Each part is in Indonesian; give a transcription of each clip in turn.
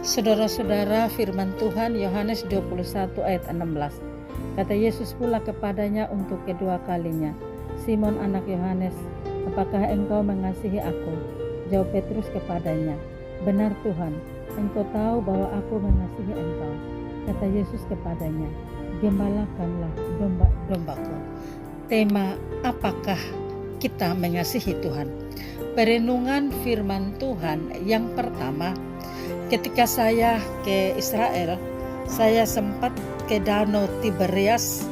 Saudara-saudara, firman Tuhan Yohanes 21 ayat 16. Kata Yesus pula kepadanya untuk kedua kalinya, "Simon anak Yohanes, apakah engkau mengasihi aku?" Jawab Petrus kepadanya, "Benar Tuhan, engkau tahu bahwa aku mengasihi engkau." Kata Yesus kepadanya, "Gembalakanlah domba-dombaku." Tema, apakah kita mengasihi Tuhan? Perenungan firman Tuhan yang pertama, ketika saya ke Israel, saya sempat ke Danau Tiberias.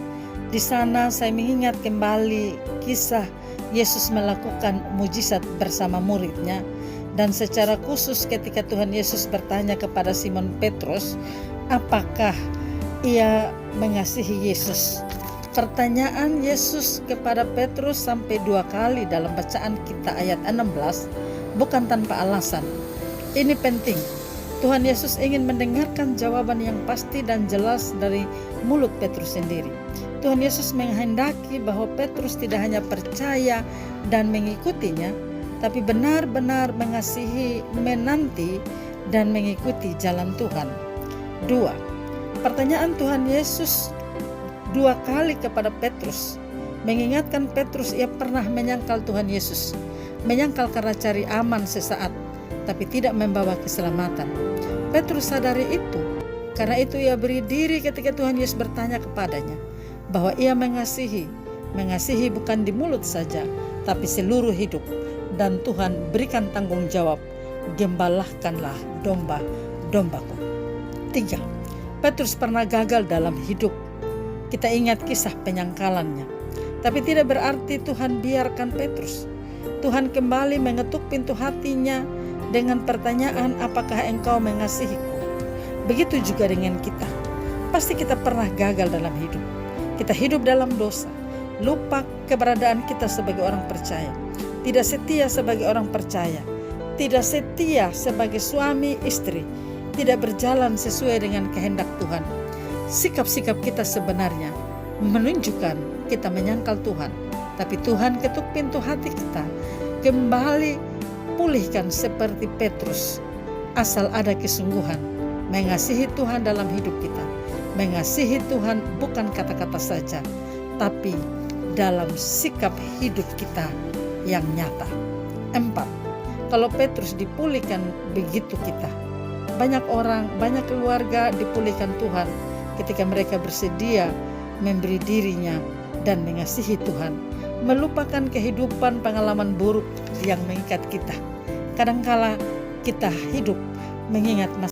Di sana saya mengingat kembali kisah Yesus melakukan mujizat bersama muridnya, dan secara khusus ketika Tuhan Yesus bertanya kepada Simon Petrus, apakah ia mengasihi Yesus? Pertanyaan Yesus kepada Petrus sampai 2 kali dalam bacaan kita ayat 16 bukan tanpa alasan. Ini penting. Tuhan Yesus ingin mendengarkan jawaban yang pasti dan jelas dari mulut Petrus sendiri. Tuhan Yesus menghendaki bahwa Petrus tidak hanya percaya dan mengikutinya, tapi benar-benar mengasihi, menanti, dan mengikuti jalan Tuhan. 2. Pertanyaan Tuhan Yesus 2 kali kepada Petrus mengingatkan Petrus ia pernah menyangkal Tuhan Yesus, menyangkal karena cari aman sesaat, tapi tidak membawa keselamatan. Petrus sadari itu, karena itu ia beri diri ketika Tuhan Yesus bertanya kepadanya bahwa ia mengasihi bukan di mulut saja, tapi seluruh hidup. Dan Tuhan berikan tanggung jawab, "Gembalakanlah domba-dombaku." 3. Petrus pernah gagal dalam hidup. Kita ingat kisah penyangkalannya. Tapi tidak berarti Tuhan biarkan Petrus. Tuhan kembali mengetuk pintu hatinya dengan pertanyaan, apakah engkau mengasihiku? Begitu juga dengan kita. Pasti kita pernah gagal dalam hidup. Kita hidup dalam dosa, lupa keberadaan kita sebagai orang percaya, tidak setia sebagai orang percaya, tidak setia sebagai suami istri, tidak berjalan sesuai dengan kehendak Tuhan. Sikap-sikap kita sebenarnya menunjukkan kita menyangkal Tuhan, tapi Tuhan ketuk pintu hati kita, kembali pulihkan seperti Petrus, asal ada kesungguhan mengasihi Tuhan dalam hidup kita. Mengasihi Tuhan bukan kata-kata saja, tapi dalam sikap hidup kita yang nyata. 4. Kalau Petrus dipulihkan begitu kita, banyak orang, banyak keluarga dipulihkan Tuhan ketika mereka bersedia memberi dirinya dan mengasihi Tuhan, melupakan kehidupan pengalaman buruk yang mengikat kita. Kadangkala kita hidup mengingat masa